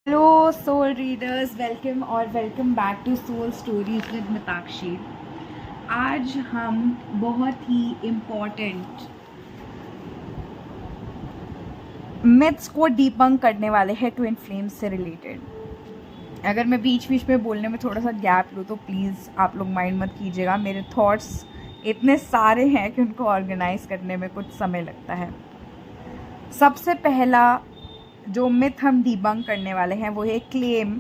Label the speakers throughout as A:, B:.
A: Hello soul readers, welcome और welcome back to soul stories with Mitakshi. आज हम बहुत ही इम्पोर्टेंट मिथ्स को डिबंक करने वाले हैं ट्विन फ्लेम्स से रिलेटेड। अगर मैं बीच बीच में बोलने में थोड़ा सा गैप लूँ तो प्लीज़ आप लोग माइंड मत कीजिएगा। मेरे थॉट्स इतने सारे हैं कि उनको ऑर्गेनाइज करने में कुछ समय लगता है। सबसे पहला जो मिथ हम डिबंक करने वाले हैं वो है क्लेम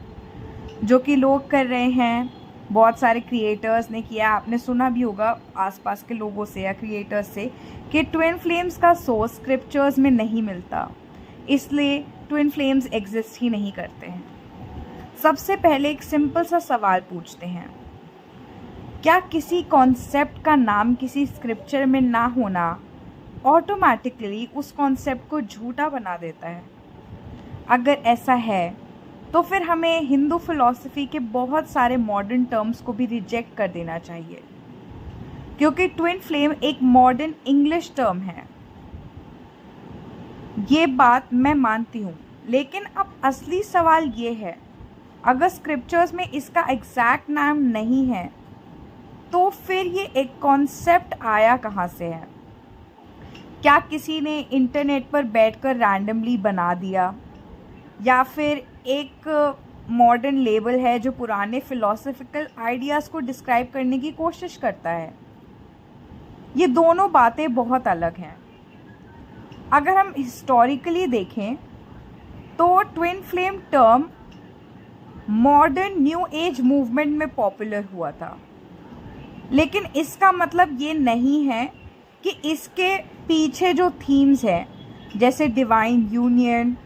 A: जो कि लोग कर रहे हैं, बहुत सारे क्रिएटर्स ने किया। आपने सुना भी होगा आसपास के लोगों से या क्रिएटर्स से कि ट्विन फ्लेम्स का सोर्स स्क्रिप्चर्स में नहीं मिलता, इसलिए ट्विन फ्लेम्स एग्जिस्ट ही नहीं करते हैं। सबसे पहले एक सिंपल सा सवाल पूछते हैं, क्या किसी कॉन्सेप्ट का नाम किसी स्क्रिप्चर में ना होना ऑटोमेटिकली उस कॉन्सेप्ट को झूठा बना देता है? अगर ऐसा है तो फिर हमें हिंदू फिलॉसफी के बहुत सारे मॉडर्न टर्म्स को भी रिजेक्ट कर देना चाहिए, क्योंकि ट्विन फ्लेम एक मॉडर्न इंग्लिश टर्म है। ये बात मैं मानती हूँ, लेकिन अब असली सवाल ये है, अगर स्क्रिप्चर्स में इसका एग्जैक्ट नाम नहीं है तो फिर ये एक कॉन्सेप्ट आया कहाँ से है? क्या किसी ने इंटरनेट पर बैठकर रैंडमली बना दिया, या फिर एक मॉडर्न लेबल है जो पुराने फिलोसफिकल आइडियाज़ को डिस्क्राइब करने की कोशिश करता है? ये दोनों बातें बहुत अलग हैं। अगर हम हिस्टोरिकली देखें तो twin flame term modern new age movement में पॉपुलर हुआ था, लेकिन इसका मतलब ये नहीं है कि इसके पीछे जो थीम्स हैं, जैसे डिवाइन यूनियन,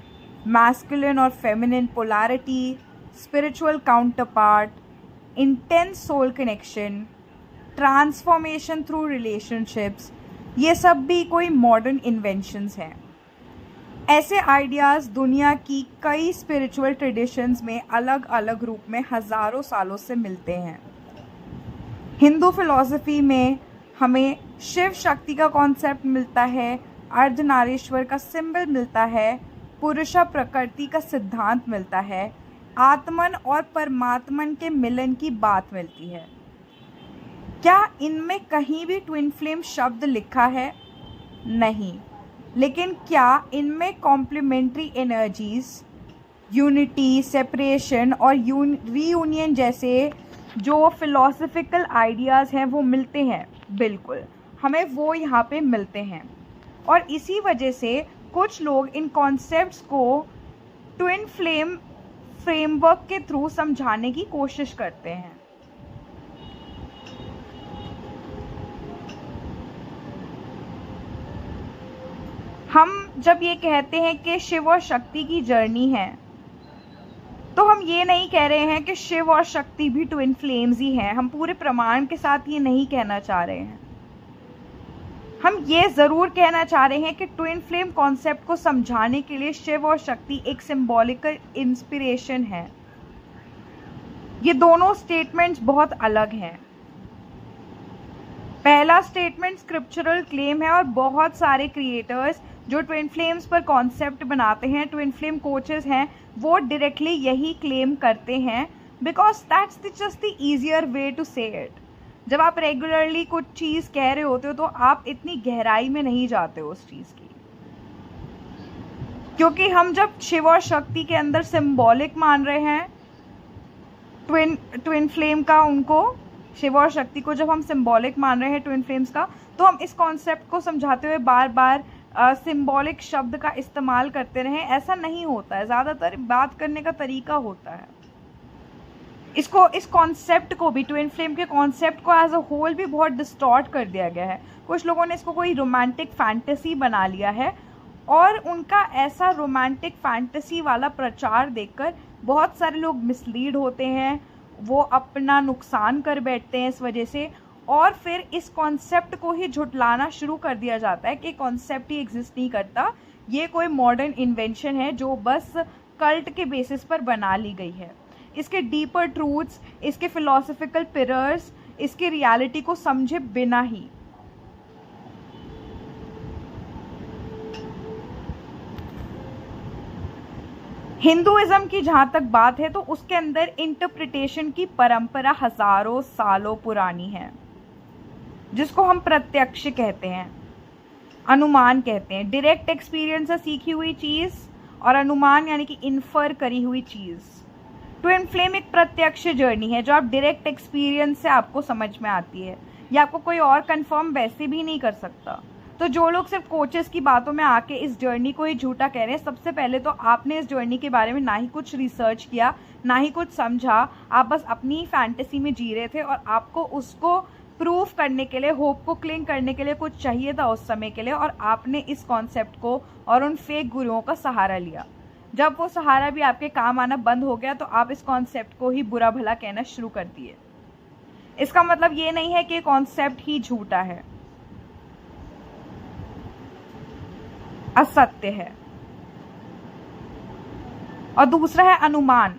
A: मैस्कुलिन और feminine polarity, spiritual counterpart, intense soul connection, transformation through relationships, ये सब भी कोई मॉडर्न इन्वेंशंस हैं। ऐसे आइडियाज़ दुनिया की कई स्पिरिचुअल ट्रेडिशंस में अलग अलग रूप में हज़ारों सालों से मिलते हैं। हिंदू फिलॉसफी में हमें शिव शक्ति का कॉन्सेप्ट मिलता है, अर्धनारीश्वर का सिंबल मिलता है, पुरुषा प्रकृति का सिद्धांत मिलता है, आत्मन और परमात्मन के मिलन की बात मिलती है। क्या इनमें कहीं भी ट्विन फ्लेम शब्द लिखा है? नहीं। लेकिन क्या इनमें कॉम्प्लीमेंट्री एनर्जीज, यूनिटी, सेपरेशन और रीयूनियन जैसे जो फिलोसफिकल आइडियाज़ हैं वो मिलते हैं? बिल्कुल, हमें वो यहाँ पे मिलते हैं। और इसी वजह से कुछ लोग इन कॉन्सेप्ट्स को ट्विन फ्लेम फ्रेमवर्क के थ्रू समझाने की कोशिश करते हैं। हम जब ये कहते हैं कि शिव और शक्ति की जर्नी है, तो हम ये नहीं कह रहे हैं कि शिव और शक्ति भी ट्विन फ्लेम्स ही हैं। हम पूरे प्रमाण के साथ ये नहीं कहना चाह रहे हैं। हम ये ज़रूर कहना चाह रहे हैं कि ट्विन फ्लेम कॉन्सेप्ट को समझाने के लिए शिव और शक्ति एक सिंबॉलिकल इंस्पिरेशन है। ये दोनों स्टेटमेंट्स बहुत अलग हैं। पहला स्टेटमेंट स्क्रिप्चरल क्लेम है और बहुत सारे क्रिएटर्स जो ट्विन फ्लेम्स पर कॉन्सेप्ट बनाते हैं, ट्विन फ्लेम कोचेस हैं, वो डायरेक्टली यही क्लेम करते हैं, because that's just the easier way to say it. जब आप रेगुलरली कुछ चीज़ कह रहे होते हो तो आप इतनी गहराई में नहीं जाते हो उस चीज़ की, क्योंकि हम जब शिव और शक्ति के अंदर सिंबॉलिक मान रहे हैं ट्विन फ्लेम का, उनको शिव और शक्ति को जब हम सिंबॉलिक मान रहे हैं ट्विन फ्लेम्स का, तो हम इस कॉन्सेप्ट को समझाते हुए बार बार सिंबॉलिक शब्द का इस्तेमाल करते रहें, ऐसा नहीं होता है। ज़्यादातर बात करने का तरीका होता है। इस कॉन्सेप्ट को भी, ट्विन फ्लेम के कॉन्सेप्ट को एज अ होल भी बहुत डिस्टॉर्ट कर दिया गया है। कुछ लोगों ने इसको कोई रोमांटिक फैंटेसी बना लिया है, और उनका ऐसा रोमांटिक फैंटेसी वाला प्रचार देखकर बहुत सारे लोग मिसलीड होते हैं, वो अपना नुकसान कर बैठते हैं इस वजह से, और फिर इस कॉन्सेप्ट को ही झुटलाना शुरू कर दिया जाता है कि कॉन्सेप्ट ही एग्जिस्ट नहीं करता, ये कोई मॉडर्न इन्वेंशन है जो बस कल्ट के बेसिस पर बना ली गई है। इसके डीपर ट्रूथ्स, इसके फिलोसफिकल पिलर्स, इसके रियलिटी को समझे बिना ही हिंदुइज्म की जहाँ तक बात है तो उसके अंदर इंटरप्रिटेशन की परंपरा हजारों सालों पुरानी है, जिसको हम प्रत्यक्ष कहते हैं, अनुमान कहते हैं। डायरेक्ट एक्सपीरियंस से सीखी हुई चीज़ और अनुमान यानी कि इन्फर करी हुई चीज़। ट्विन फ्लेम एक प्रत्यक्ष जर्नी है जो आप डायरेक्ट एक्सपीरियंस से आपको समझ में आती है, या आपको कोई और कंफर्म वैसे भी नहीं कर सकता। तो जो लोग सिर्फ कोचेस की बातों में आके इस जर्नी को ही झूठा कह रहे हैं, सबसे पहले तो आपने इस जर्नी के बारे में ना ही कुछ रिसर्च किया, ना ही कुछ समझा। आप बस अपनी फैंटेसी में जी रहे थे और आपको उसको प्रूफ करने के लिए, होप को क्लिंग करने के लिए कुछ चाहिए था उस समय के लिए, और आपने इस कॉन्सेप्ट को और उन फेक गुरुओं का सहारा लिया। जब वो सहारा भी आपके काम आना बंद हो गया तो आप इस कॉन्सेप्ट को ही बुरा भला कहना शुरू कर दिए। इसका मतलब ये नहीं है कि कॉन्सेप्ट ही झूठा है, असत्य है। और दूसरा है अनुमान।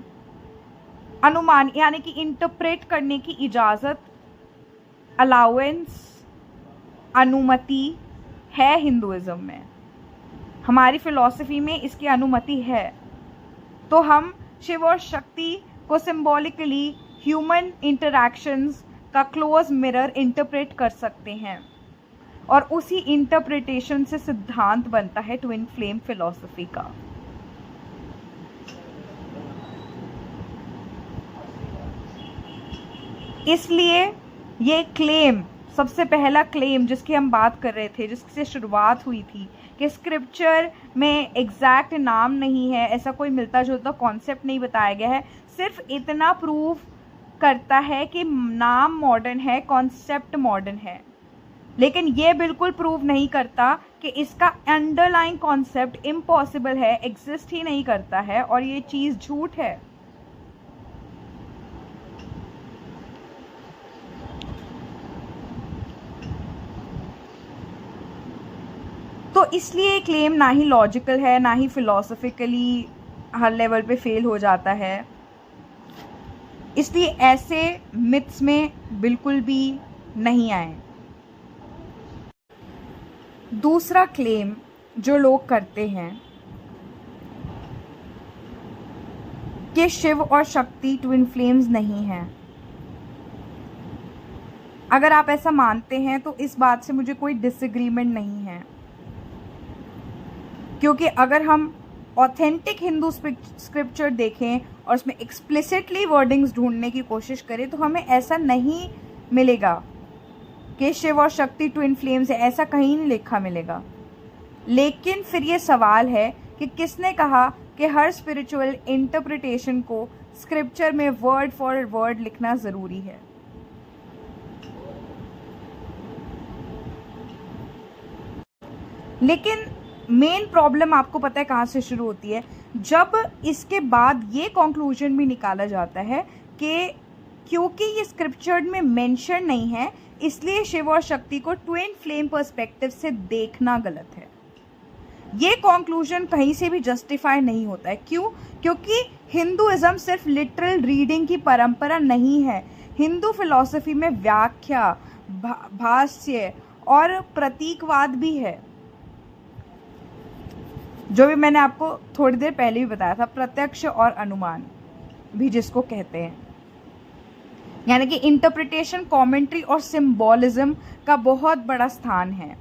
A: अनुमान यानी कि इंटरप्रेट करने की इजाजत, अलाउंस, अनुमति है हिंदुइज्म में। हमारी फिलॉसफी में इसकी अनुमति है। तो हम शिव और शक्ति को सिंबॉलिकली ह्यूमन इंटरैक्शंस का क्लोज मिरर इंटरप्रेट कर सकते हैं, और उसी इंटरप्रिटेशन से सिद्धांत बनता है ट्विन फ्लेम फिलॉसफी का। इसलिए ये क्लेम, सबसे पहला क्लेम जिसकी हम बात कर रहे थे, जिससे शुरुआत हुई थी कि स्क्रिप्चर में एग्जैक्ट नाम नहीं है, ऐसा कोई मिलता जुलता कॉन्सेप्ट नहीं बताया गया है, सिर्फ इतना प्रूव करता है कि नाम मॉडर्न है, कॉन्सेप्ट मॉडर्न है, लेकिन ये बिल्कुल प्रूव नहीं करता कि इसका अंडरलाइंग कॉन्सेप्ट इम्पॉसिबल है, एग्जिस्ट ही नहीं करता है, और ये चीज़ झूठ है। तो इसलिए क्लेम ना ही लॉजिकल है, ना ही फिलॉसफिकली हर लेवल पे फेल हो जाता है। इसलिए ऐसे मिथ्स में बिल्कुल भी नहीं आए। दूसरा क्लेम जो लोग करते हैं कि शिव और शक्ति ट्विन फ्लेम्स नहीं हैं। अगर आप ऐसा मानते हैं तो इस बात से मुझे कोई डिसएग्रीमेंट नहीं है, क्योंकि अगर हम ऑथेंटिक हिंदू स्क्रिप्चर देखें और उसमें एक्सप्लिसिटली वर्डिंग्स ढूंढने की कोशिश करें तो हमें ऐसा नहीं मिलेगा कि शिव और शक्ति ट्विन फ्लेम्स है, ऐसा कहीं नहीं लिखा मिलेगा। लेकिन फिर ये सवाल है कि किसने कहा कि हर स्पिरिचुअल इंटरप्रिटेशन को स्क्रिप्चर में वर्ड फॉर वर्ड लिखना ज़रूरी है। लेकिन मेन प्रॉब्लम आपको पता है कहाँ से शुरू होती है, जब इसके बाद ये कंक्लूजन भी निकाला जाता है कि क्योंकि ये स्क्रिप्चर में मेंशन नहीं है इसलिए शिव और शक्ति को ट्विन फ्लेम पर्सपेक्टिव से देखना गलत है। ये कंक्लूजन कहीं से भी जस्टिफाई नहीं होता है। क्यों? क्योंकि हिंदुइज्म सिर्फ लिटरल रीडिंग की परंपरा नहीं है। हिंदू फिलॉसफी में व्याख्या, भाष्य और प्रतीकवाद भी है, जो भी मैंने आपको थोड़ी देर पहले भी बताया था, प्रत्यक्ष और अनुमान भी जिसको कहते हैं, यानी कि इंटरप्रिटेशन, कमेंट्री और सिंबॉलिज्म का बहुत बड़ा स्थान है।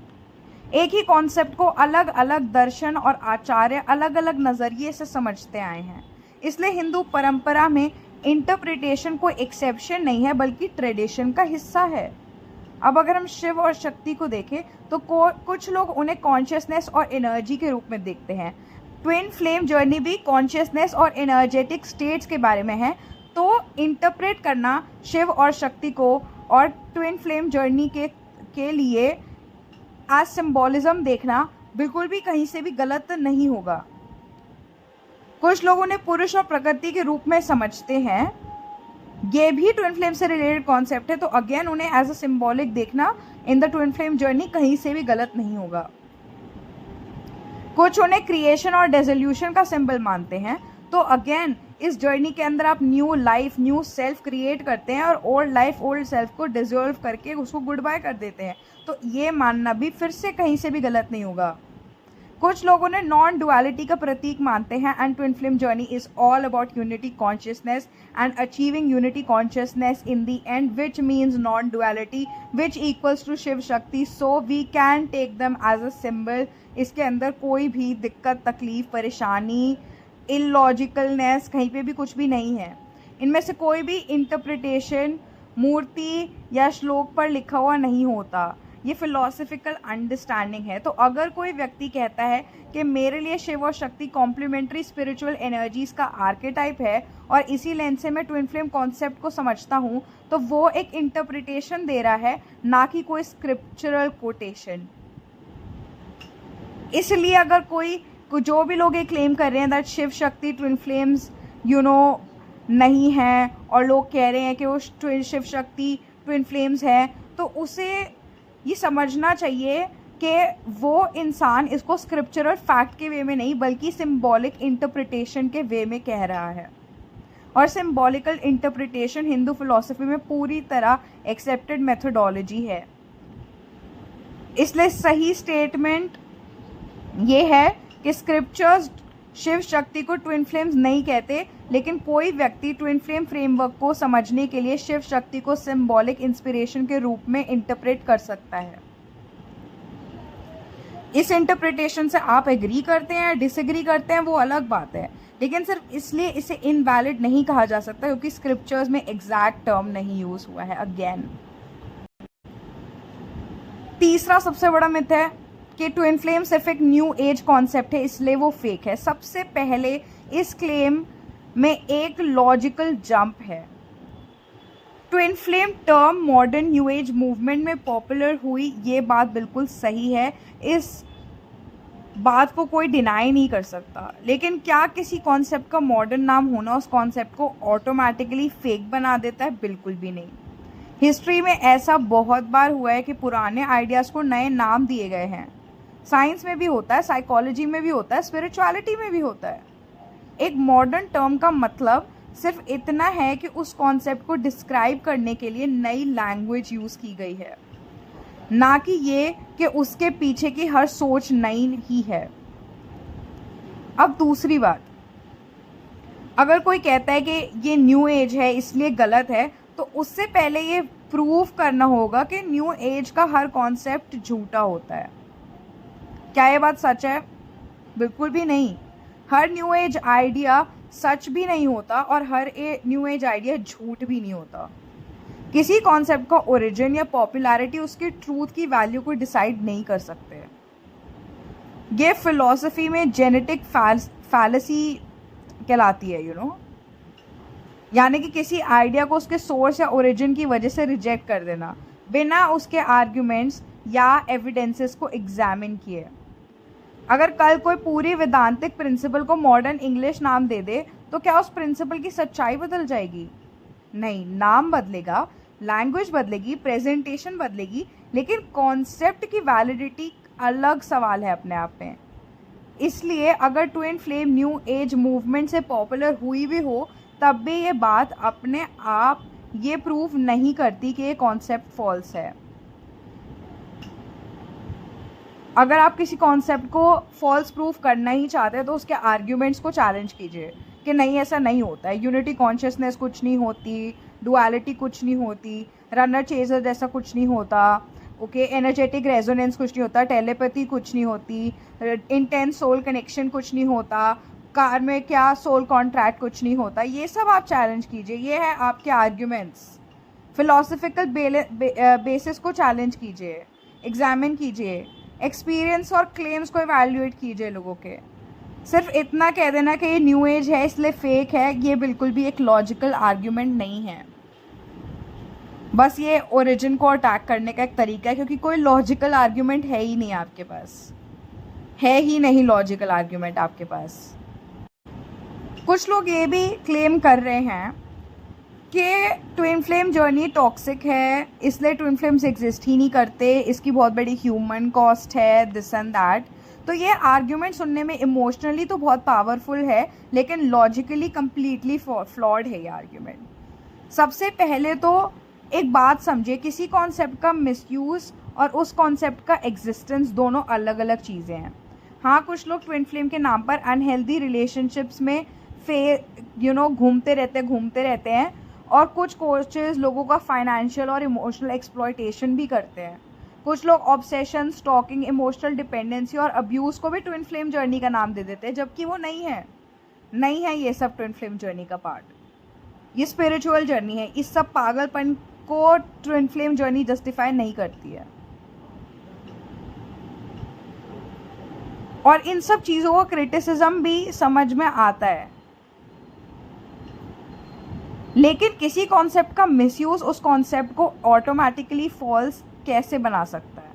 A: एक ही कॉन्सेप्ट को अलग अलग दर्शन और आचार्य अलग अलग नज़रिए से समझते आए हैं। इसलिए हिंदू परंपरा में इंटरप्रिटेशन कोई एक्सेप्शन नहीं है बल्कि ट्रेडिशन का हिस्सा है। अब अगर हम शिव और शक्ति को देखें तो कुछ लोग उन्हें कॉन्शियसनेस और एनर्जी के रूप में देखते हैं। ट्विन फ्लेम जर्नी भी कॉन्शियसनेस और एनर्जेटिक स्टेट्स के बारे में है। तो इंटरप्रेट करना शिव और शक्ति को और ट्विन फ्लेम जर्नी के लिए आज सिंबॉलिज्म देखना बिल्कुल भी कहीं से भी गलत नहीं होगा। कुछ लोग उन्हें पुरुष और प्रकृति के रूप में समझते हैं, ये भी ट्विन फ्लेम से रिलेटेड कॉन्सेप्ट है, तो अगेन उन्हें एज अ सिंबॉलिक देखना in the twin flame journey कहीं से भी गलत नहीं होगा। कुछ उन्हें क्रिएशन और डिसोल्यूशन का सिंबल मानते हैं, तो अगेन इस जर्नी के अंदर आप new life, new self create करते हैं और ओल्ड लाइफ, ओल्ड सेल्फ को डिसॉल्व करके उसको गुड बाय कर देते हैं। तो ये मानना भी फिर से कहीं से भी गलत नहीं होगा। कुछ लोगों ने नॉन डुअलिटी का प्रतीक मानते हैं and twin flame journey is all about unity consciousness and achieving unity consciousness in the end which means non duality which equals to Shiv Shakti, so we can take them as a symbol. इसके अंदर कोई भी दिक्कत, तकलीफ, परेशानी, इलॉजिकलनेस कहीं पे भी कुछ भी नहीं है। इनमें से कोई भी इंटरप्रिटेशन मूर्ति या श्लोक पर लिखा हुआ नहीं होता, ये फिलोसफिकल अंडरस्टैंडिंग है। तो अगर कोई व्यक्ति कहता है कि मेरे लिए शिव और शक्ति कॉम्प्लीमेंट्री स्पिरिचुअल एनर्जीज का आर्केटाइप है और इसी लेंस से मैं ट्विन फ्लेम कॉन्सेप्ट को समझता हूँ, तो वो एक इंटरप्रिटेशन दे रहा है, ना कि कोई स्क्रिप्चरल कोटेशन। इसलिए अगर कोई जो भी लोग ये क्लेम कर रहे हैं that Shiv Shakti twin flames नहीं है और लोग कह रहे हैं कि वो शिव शक्ति ट्विन फ्लेम्स है, तो उसे ये समझना चाहिए कि वो इंसान इसको स्क्रिप्चरल फैक्ट के वे में नहीं बल्कि सिंबॉलिक इंटरप्रिटेशन के वे में कह रहा है। और सिंबॉलिकल इंटरप्रिटेशन हिंदू फिलॉसफी में पूरी तरह एक्सेप्टेड मेथोडोलॉजी है। इसलिए सही स्टेटमेंट ये है कि स्क्रिप्चर्स शिव शक्ति को ट्विन फ्लेम्स नहीं कहते, लेकिन कोई व्यक्ति ट्विन फ्लेम फ्रेमवर्क को समझने के लिए शिव शक्ति को सिंबॉलिक इंस्पिरेशन के रूप में इंटरप्रेट कर सकता है। इस इंटरप्रिटेशन से आप एग्री करते हैं, डिसएग्री करते हैं, वो अलग बात है, लेकिन सिर्फ इसलिए इसे इनवैलिड नहीं कहा जा सकता क्योंकि स्क्रिप्चर्स में एग्जैक्ट टर्म नहीं यूज हुआ है। अगेन तीसरा सबसे बड़ा मिथ है कि ट्विन फ्लेम सिर्फ एक न्यू एज कॉन्सेप्ट है इसलिए वो फेक है। सबसे पहले इस क्लेम में एक लॉजिकल जंप है। Twin flame term modern new age movement में पॉपुलर हुई, ये बात बिल्कुल सही है, इस बात को कोई डिनाई नहीं कर सकता। लेकिन क्या किसी कॉन्सेप्ट का मॉडर्न नाम होना उस कॉन्सेप्ट को ऑटोमेटिकली फेक बना देता है? बिल्कुल भी नहीं। हिस्ट्री में ऐसा बहुत बार हुआ है कि पुराने आइडियाज़ को नए नाम दिए गए हैं। साइंस में भी होता है, साइकोलॉजी में भी होता है, स्पिरिचुअलिटी में भी होता है। एक मॉडर्न टर्म का मतलब सिर्फ इतना है कि उस कॉन्सेप्ट को डिस्क्राइब करने के लिए नई लैंग्वेज यूज़ की गई है, ना कि ये कि उसके पीछे की हर सोच नई ही है। अब दूसरी बात, अगर कोई कहता है कि ये न्यू एज है इसलिए गलत है, तो उससे पहले ये प्रूव करना होगा कि न्यू एज का हर कॉन्सेप्ट झूठा होता है। क्या ये बात सच है? बिल्कुल भी नहीं। हर न्यू एज आइडिया सच भी नहीं होता और हर न्यू एज आइडिया झूठ भी नहीं होता। किसी कॉन्सेप्ट का ओरिजिन या पॉपुलैरिटी उसकी ट्रूथ की वैल्यू को डिसाइड नहीं कर सकते। ये फिलॉसफी में जेनेटिक फैलेसी कहलाती है, यानी कि किसी आइडिया को उसके सोर्स या ओरिजिन की वजह से रिजेक्ट कर देना बिना उसके आर्ग्यूमेंट्स या एविडेंसेस को एग्जामिन किए। अगर कल कोई पूरी वेदांतिक प्रिंसिपल को मॉडर्न इंग्लिश नाम दे दे तो क्या उस प्रिंसिपल की सच्चाई बदल जाएगी? नहीं, नाम बदलेगा, लैंग्वेज बदलेगी, प्रेजेंटेशन बदलेगी, लेकिन कॉन्सेप्ट की वैलिडिटी अलग सवाल है अपने आप में। इसलिए अगर twin flame new age movement से पॉपुलर हुई भी हो तब भी ये बात अपने आप ये प्रूव नहीं करती कि ये कॉन्सेप्ट फॉल्स है। अगर आप किसी कॉन्सेप्ट को फॉल्स प्रूफ करना ही चाहते हैं तो उसके आर्ग्यूमेंट्स को चैलेंज कीजिए कि नहीं, ऐसा नहीं होता है, यूनिटी कॉन्शियसनेस कुछ नहीं होती, डुअलिटी कुछ नहीं होती, रनर चेजर जैसा कुछ नहीं होता, ओके, एनर्जेटिक रेजोनेंस कुछ नहीं होता, टेलीपैथी कुछ नहीं होती, इंटेंस सोल कनेक्शन कुछ नहीं होता, कार में क्या सोल कॉन्ट्रैक्ट कुछ नहीं होता। ये सब आप चैलेंज कीजिए, ये है आपके आर्ग्यूमेंट्स। फिलोसफिकल बेसिस को चैलेंज कीजिए, एग्जामिन कीजिए, एक्सपीरियंस और क्लेम्स को इवैल्यूएट कीजिए लोगों के। सिर्फ इतना कह देना कि ये न्यू एज है इसलिए फेक है, ये बिल्कुल भी एक लॉजिकल आर्ग्यूमेंट नहीं है। बस ये ओरिजिन को अटैक करने का एक तरीका है, क्योंकि कोई लॉजिकल आर्ग्यूमेंट है ही नहीं आपके पास, है ही नहीं लॉजिकल आर्ग्यूमेंट आपके पास। कुछ लोग ये भी क्लेम कर रहे हैं कि ट्विन फ्लेम जर्नी टॉक्सिक है इसलिए ट्विन फ्लेम्स एग्जिस्ट ही नहीं करते, इसकी बहुत बड़ी ह्यूमन कॉस्ट है, दिस एंड दैट। तो ये आर्ग्यूमेंट सुनने में इमोशनली तो बहुत पावरफुल है लेकिन लॉजिकली कम्प्लीटली फ्लॉड है ये आर्ग्यूमेंट। सबसे पहले तो एक बात समझिए, किसी कॉन्सेप्ट का मिसयूज़ और उस कॉन्सेप्ट का एग्जिस्टेंस दोनों अलग अलग चीज़ें हैं। हाँ, कुछ लोग ट्विन फ्लेम के नाम पर अनहेल्दी रिलेशनशिप्स में घूमते रहते हैं, और कुछ कोचेस लोगों का फाइनेंशियल और इमोशनल एक्सप्लॉयटेशन भी करते हैं। कुछ लोग ऑब्सेशन, स्टॉकिंग, इमोशनल डिपेंडेंसी और अब्यूज़ को भी ट्विन फ्लेम जर्नी का नाम दे देते हैं, जबकि वो नहीं है ये सब ट्विन फ्लेम जर्नी का पार्ट। ये स्पिरिचुअल जर्नी है। इस सब पागलपन को ट्विन फ्लेम जर्नी जस्टिफाई नहीं करती है। और इन सब चीज़ों का क्रिटिसिज्म भी समझ में आता है, लेकिन किसी कॉन्सेप्ट का मिसयूज उस कॉन्सेप्ट को ऑटोमेटिकली फॉल्स कैसे बना सकता है?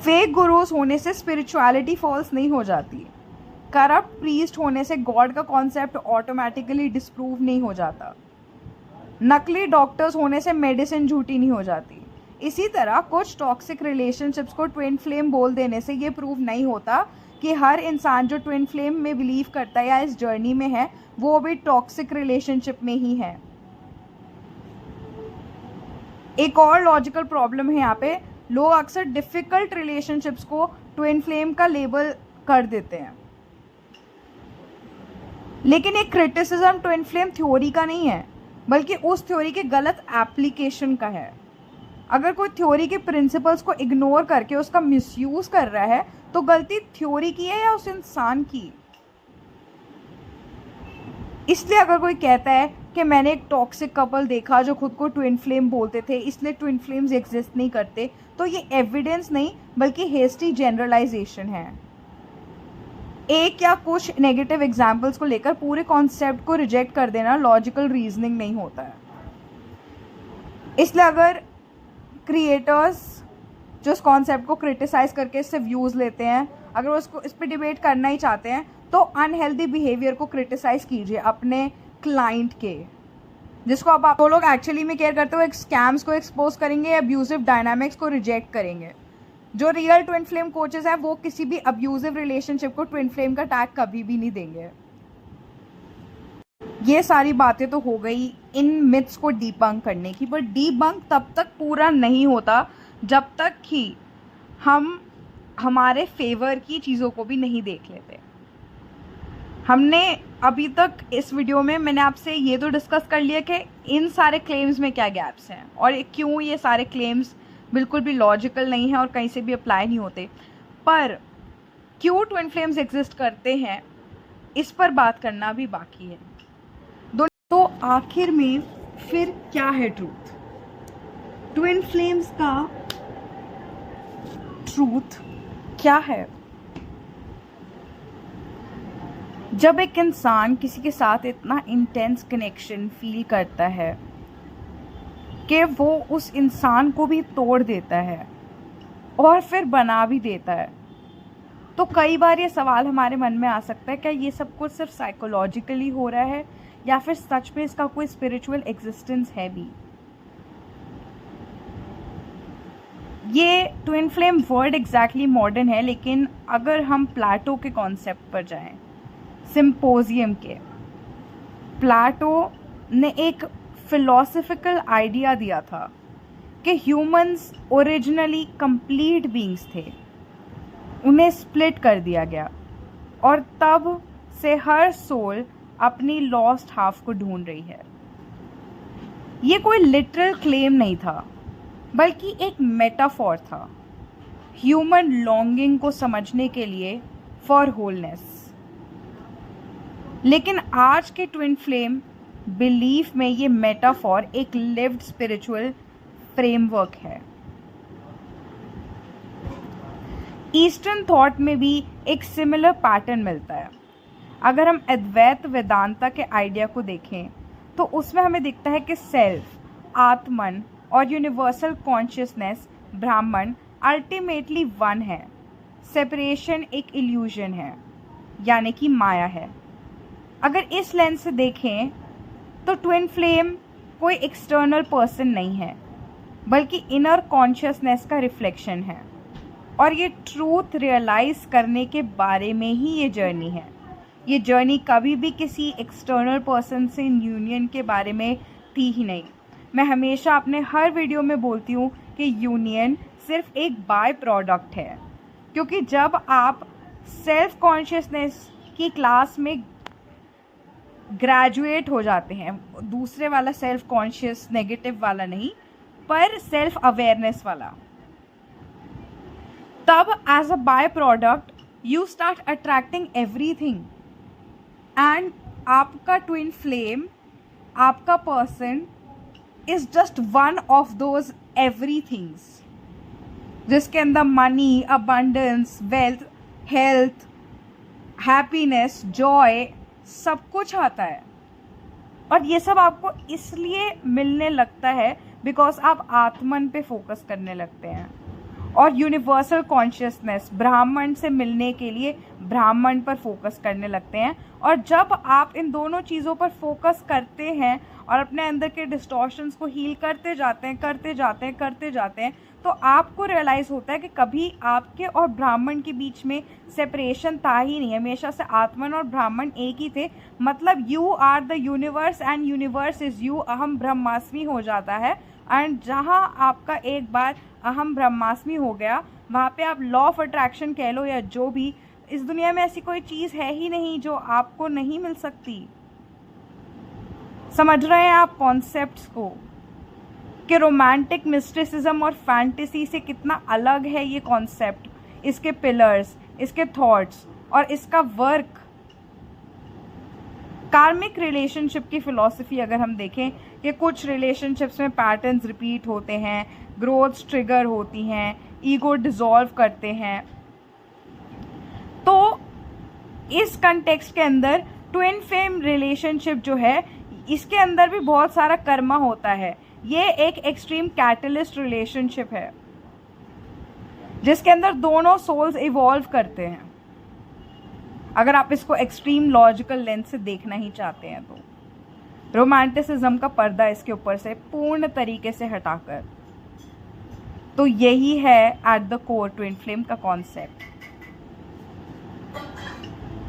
A: फेक गुरुज होने से स्पिरिचुअलिटी फॉल्स नहीं हो जाती। करप्ट प्रीस्ट होने से गॉड का कॉन्सेप्ट ऑटोमेटिकली डिस्प्रूव नहीं हो जाता। नकली डॉक्टर्स होने से मेडिसिन झूठी नहीं हो जाती। इसी तरह कुछ टॉक्सिक रिलेशनशिप्स को ट्विन फ्लेम बोल देने से ये प्रूव नहीं होता कि हर इंसान जो ट्विन फ्लेम में बिलीव करता है या इस जर्नी में है वो भी टॉक्सिक रिलेशनशिप में ही है। एक और लॉजिकल प्रॉब्लम है यहाँ पे, लोग अक्सर डिफिकल्ट रिलेशनशिप्स को ट्विन फ्लेम का लेबल कर देते हैं, लेकिन एक क्रिटिसिज्म ट्विन फ्लेम थ्योरी का नहीं है, बल्कि उस थ्योरी के गलत एप्लीकेशन का है। अगर कोई थ्योरी के प्रिंसिपल्स को इग्नोर करके उसका मिसयूज कर रहा है तो गलती थ्योरी की है या उस इंसान की? इसलिए अगर कोई कहता है कि मैंने एक टॉक्सिक कपल देखा जो खुद को ट्विन फ्लेम बोलते थे इसलिए ट्विन फ्लेम्स एग्जिस्ट नहीं करते, तो ये एविडेंस नहीं बल्कि हेस्टी जनरलाइजेशन है। एक या कुछ नेगेटिव एग्जाम्पल्स को लेकर पूरे कॉन्सेप्ट को रिजेक्ट कर देना लॉजिकल रीजनिंग नहीं होता है। इसलिए अगर क्रिएटर्स जो इस कॉन्सेप्ट को क्रिटिसाइज करके इससे व्यूज़ लेते हैं, अगर वो इसको इस पर डिबेट करना ही चाहते हैं तो अनहेल्दी बिहेवियर को क्रिटिसाइज कीजिए अपने क्लाइंट के, जिसको अब आप लोग एक्चुअली में केयर करते हो, स्कैम्स को एक्सपोज करेंगे, अब्यूजिव डायनामिक्स को रिजेक्ट करेंगे। जो रियल ट्विन फ्लेम कोचेस हैं वो किसी भी अब्यूजिव रिलेशनशिप को ट्विन फ्लेम का टैग कभी भी नहीं देंगे। ये सारी बातें तो हो गई इन मिथ्स को डीबंक करने की, पर डीबंक तब तक पूरा नहीं होता जब तक कि हम हमारे फेवर की चीज़ों को भी नहीं देख लेते। हमने अभी तक इस वीडियो में मैंने आपसे ये तो डिस्कस कर लिया कि इन सारे क्लेम्स में क्या गैप्स हैं और क्यों ये सारे क्लेम्स बिल्कुल भी लॉजिकल नहीं है और कहीं से भी अप्लाई नहीं होते, पर क्यों ट्विन फ्लेम्स एग्जिस्ट करते हैं इस पर बात करना भी बाकी है। तो आखिर में फिर क्या है ट्रूथ? ट्विन फ्लेम्स का ट्रूथ क्या है? जब एक इंसान किसी के साथ इतना इंटेंस कनेक्शन फील करता है कि वो उस इंसान को भी तोड़ देता है और फिर बना भी देता है, तो कई बार ये सवाल हमारे मन में आ सकता है, क्या ये सब कुछ सिर्फ साइकोलॉजिकली हो रहा है या फिर सच में इसका कोई स्पिरिचुअल एग्जिस्टेंस है भी? ये twin flame word exactly modern है, लेकिन अगर हम प्लेटो के कॉन्सेप्ट पर जाएं, सिम्पोजियम के, प्लेटो ने एक फिलोसफिकल आइडिया दिया था कि ह्यूमंस ओरिजिनली कंप्लीट बीइंग्स थे, उन्हें स्प्लिट कर दिया गया और तब से हर सोल अपनी लॉस्ट हाफ को ढूंढ रही है। ये कोई लिटरल क्लेम नहीं था, बल्कि एक मेटाफॉर था ह्यूमन लॉन्गिंग को समझने के लिए फॉर होलनेस। लेकिन आज के ट्विन फ्लेम बिलीफ में ये मेटाफॉर एक लिव्ड स्पिरिचुअल फ्रेमवर्क है। ईस्टर्न थॉट में भी एक सिमिलर पैटर्न मिलता है। अगर हम अद्वैत वेदांता के आइडिया को देखें तो उसमें हमें दिखता है कि सेल्फ, आत्मन और यूनिवर्सल कॉन्शियसनेस ब्राह्मण अल्टीमेटली वन है। सेपरेशन एक इल्यूजन है, यानी कि माया है। अगर इस लेंस से देखें तो ट्विन फ्लेम कोई एक्सटर्नल पर्सन नहीं है, बल्कि इनर कॉन्शियसनेस का रिफ्लेक्शन है। और ये ट्रूथ रियलाइज करने के बारे में ही ये जर्नी है। ये जर्नी कभी भी किसी एक्सटर्नल पर्सन से यूनियन के बारे में थी ही नहीं। मैं हमेशा अपने हर वीडियो में बोलती हूँ कि यूनियन सिर्फ एक बाय प्रोडक्ट है, क्योंकि जब आप सेल्फ कॉन्शियसनेस की क्लास में ग्रेजुएट हो जाते हैं, दूसरे वाला सेल्फ कॉन्शियस नेगेटिव वाला नहीं, पर सेल्फ अवेयरनेस वाला, तब as a by product you start attracting everything, and आपका ट्विन फ्लेम, आपका person is just one of those everythings, जिसके अंदर money, abundance, wealth, health, happiness, joy, सब कुछ आता है। और ये सब आपको इसलिए मिलने लगता है बिकॉज आप आत्मन पे फोकस करने लगते हैं और यूनिवर्सल कॉन्शियसनेस ब्राह्मण से मिलने के लिए ब्राह्मण पर फोकस करने लगते हैं। और जब आप इन दोनों चीज़ों पर फोकस करते हैं और अपने अंदर के डिस्टॉर्शंस को हील करते जाते हैं, तो आपको रियलाइज़ होता है कि कभी आपके और ब्राह्मण के बीच में सेपरेशन था ही नहीं, हमेशा से आत्मन और ब्राह्मण एक ही थे। मतलब you are the universe and universe is you, अहम ब्रह्मास्मि हो जाता है। एंड जहाँ आपका एक बार अहम ब्रह्मास्मि हो गया, वहाँ पे आप लॉ ऑफ अट्रैक्शन कह लो या जो भी, इस दुनिया में ऐसी कोई चीज़ है ही नहीं जो आपको नहीं मिल सकती। समझ रहे हैं आप कॉन्सेप्ट्स को कि रोमांटिक मिस्टिसिज्म और फैंटेसी से कितना अलग है ये कॉन्सेप्ट, इसके पिलर्स, इसके थॉट्स और इसका वर्क। कार्मिक रिलेशनशिप की फिलॉसफी अगर हम देखें कि कुछ रिलेशनशिप्स में पैटर्न्स रिपीट होते हैं, ग्रोथ ट्रिगर होती हैं, ईगो डिसॉल्व करते हैं, तो इस कंटेक्स्ट के अंदर ट्विन फ्लेम रिलेशनशिप जो है इसके अंदर भी बहुत सारा कर्मा होता है। ये एक एक्सट्रीम कैटलिस्ट रिलेशनशिप है जिसके अंदर दोनों सोल्स इवॉल्व करते हैं, अगर आप इसको एक्सट्रीम लॉजिकल लेंस से देखना ही चाहते हैं तो। रोमांटिसिज्म का पर्दा इसके ऊपर से पूर्ण तरीके से हटाकर, तो यही है at the core twin flame का कॉन्सेप्ट।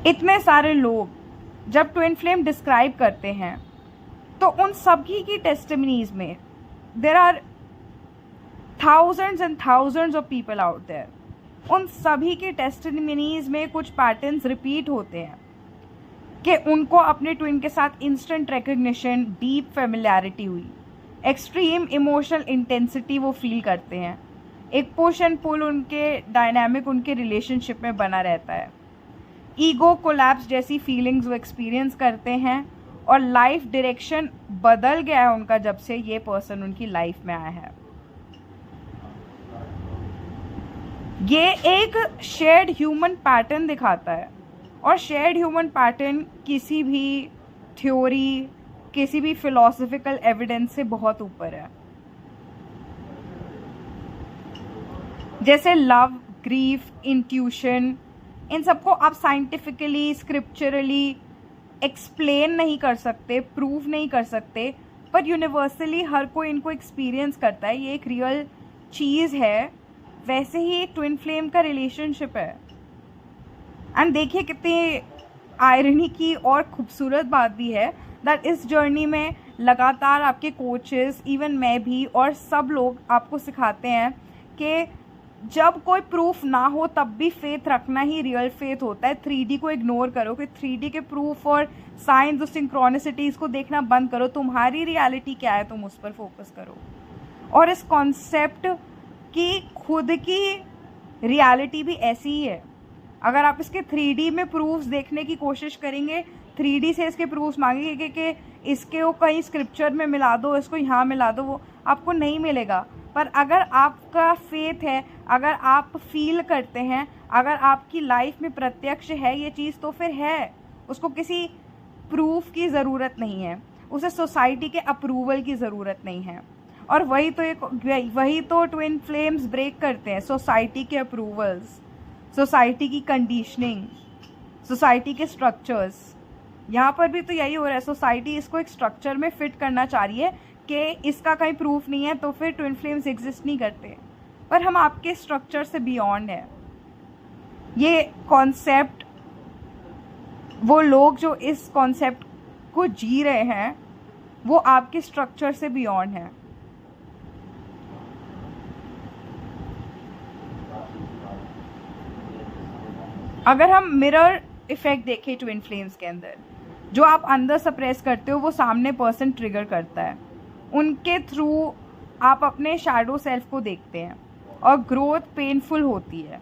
A: इतने सारे लोग जब ट्विन फ्लेम डिस्क्राइब करते हैं तो उन सभी की टेस्टिमनीज में there are thousands and thousands of people out there, उन सभी के टेस्टिमनीज में कुछ पैटर्न्स रिपीट होते हैं कि उनको अपने ट्विन के साथ इंस्टेंट रिकग्निशन, डीप फेमिलियरिटी हुई, एक्सट्रीम इमोशनल इंटेंसिटी वो फील करते हैं, एक पुश एंड पुल उनके डायनामिक उनके रिलेशनशिप में बना रहता है, ईगो कोलैप्स जैसी फीलिंग्स वो एक्सपीरियंस करते हैं, और लाइफ डायरेक्शन बदल गया है उनका जब से ये पर्सन उनकी लाइफ में आया है। ये एक शेयर्ड ह्यूमन पैटर्न दिखाता है, और शेयर्ड ह्यूमन पैटर्न किसी भी थ्योरी, किसी भी फिलोसॉफिकल एविडेंस से बहुत ऊपर है। जैसे लव, ग्रीफ, इंट्यूशन, इन सबको आप साइंटिफिकली, स्क्रिप्चरली एक्सप्लेन नहीं कर सकते, प्रूव नहीं कर सकते, पर यूनिवर्सली हर कोई इनको एक्सपीरियंस करता है, ये एक रियल चीज़ है। वैसे ही ट्विन फ्लेम का रिलेशनशिप है। एंड देखिए कितनी आयरनी की और खूबसूरत बात भी है दैट इस जर्नी में लगातार आपके कोचेस, इवन मैं भी और सब लोग आपको सिखाते हैं कि जब कोई प्रूफ ना हो तब भी फेथ रखना ही रियल फेथ होता है। 3D को इग्नोर करो कि 3D के प्रूफ और साइंस और सिंक्रोनिसिटीज को देखना बंद करो, तुम्हारी रियलिटी क्या है तुम उस पर फोकस करो। और इस कॉन्सेप्ट की खुद की रियलिटी भी ऐसी ही है। अगर आप इसके 3D में प्रूफ्स देखने की कोशिश करेंगे, 3D से इसके प्रूफ्स मांगेंगे कि इसके वो कहीं स्क्रिप्चर में मिला दो, इसको यहाँ मिला दो, वो आपको नहीं मिलेगा। पर अगर आपका फेथ है, अगर आप फील करते हैं, अगर आपकी लाइफ में प्रत्यक्ष है ये चीज़, तो फिर है, उसको किसी प्रूफ की ज़रूरत नहीं है, उसे सोसाइटी के अप्रूवल की ज़रूरत नहीं है। और वही तो ट्विन फ्लेम्स ब्रेक करते हैं, सोसाइटी के अप्रूवल्स, सोसाइटी की कंडीशनिंग, सोसाइटी के स्ट्रक्चर्स। यहाँ पर भी तो यही हो रहा है, सोसाइटी इसको एक स्ट्रक्चर में फिट करना चाह रही है कि इसका कहीं प्रूफ नहीं है तो फिर ट्विन फ्लेम्स एग्जिस्ट नहीं करते। पर हम आपके स्ट्रक्चर से बियॉन्ड है। ये कॉन्सेप्ट, वो लोग जो इस कॉन्सेप्ट को जी रहे हैं वो आपके स्ट्रक्चर से बियॉन्ड है। अगर हम मिरर इफेक्ट देखें ट्विन फ्लेम्स के अंदर, जो आप अंदर सप्रेस करते हो वो सामने पर्सन ट्रिगर करता है, उनके थ्रू आप अपने शैडो सेल्फ को देखते हैं और ग्रोथ पेनफुल होती है।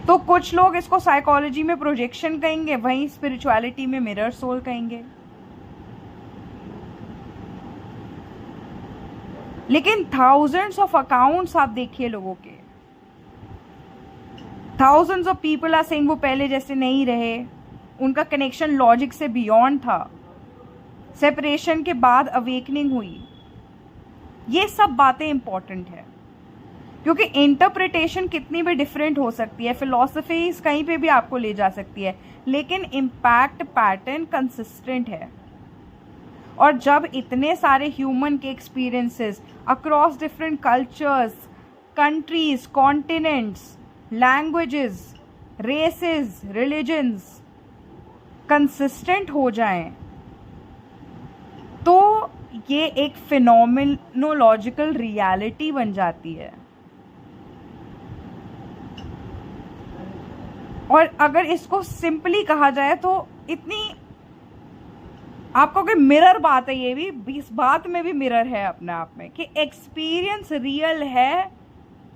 A: तो कुछ लोग इसको साइकोलॉजी में प्रोजेक्शन कहेंगे, वहीं स्पिरिचुअलिटी में मिरर सोल कहेंगे। लेकिन थाउजेंड्स ऑफ अकाउंट्स आप देखिए लोगों के, thousands of people are saying वो पहले जैसे नहीं रहे, उनका कनेक्शन लॉजिक से बियॉन्ड था, सेपरेशन के बाद अवेकनिंग हुई। ये सब बातें इंपॉर्टेंट है क्योंकि इंटरप्रिटेशन कितनी भी डिफरेंट हो सकती है, फिलॉसफी कहीं पे भी आपको ले जा सकती है, लेकिन इम्पैक्ट पैटर्न कंसिस्टेंट है। और जब इतने सारे ह्यूमन के experiences across different cultures, countries, continents, languages, races, religions consistent हो जाएं, तो ये एक फिनोमिनोलॉजिकल रियलिटी बन जाती है। और अगर इसको सिंपली कहा जाए तो इतनी आपको कि मिरर बात है, ये भी इस बात में भी मिरर है अपने आप में कि एक्सपीरियंस रियल है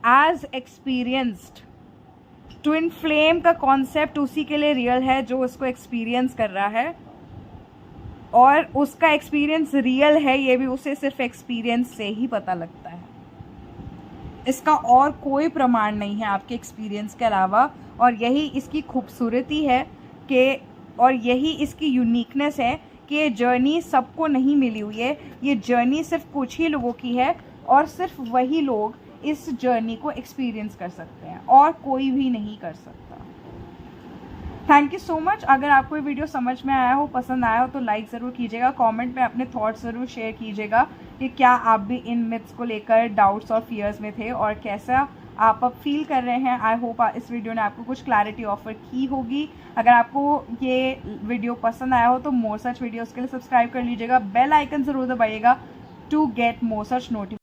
A: एज एक्सपीरियंस्ड। ट्विन फ्लेम का कॉन्सेप्ट उसी के लिए रियल है जो उसको एक्सपीरियंस कर रहा है, और उसका एक्सपीरियंस रियल है ये भी उसे सिर्फ एक्सपीरियंस से ही पता लगता है। इसका और कोई प्रमाण नहीं है आपके एक्सपीरियंस के अलावा, और यही इसकी खूबसूरती है कि, और यही इसकी यूनिकनेस है कि ये जर्नी सबको नहीं मिली हुई है, ये जर्नी सिर्फ कुछ ही लोगों की है, और सिर्फ वही लोग इस जर्नी को एक्सपीरियंस कर सकते हैं और कोई भी नहीं कर सकता। Thank you so much. अगर आपको ये वीडियो समझ में आया हो, पसंद आया हो तो लाइक ज़रूर कीजिएगा, कमेंट में अपने थॉट्स ज़रूर शेयर कीजिएगा कि क्या आप भी इन मिथ्स को लेकर डाउट्स और फियर्स में थे और कैसा आप अब फील कर रहे हैं। आई होप इस वीडियो ने आपको कुछ क्लैरिटी ऑफर की होगी। अगर आपको ये वीडियो पसंद आया हो तो मोर सच वीडियोज़ के लिए सब्सक्राइब कर लीजिएगा, बेल आइकन ज़रूर दबाइएगा to get more such notification.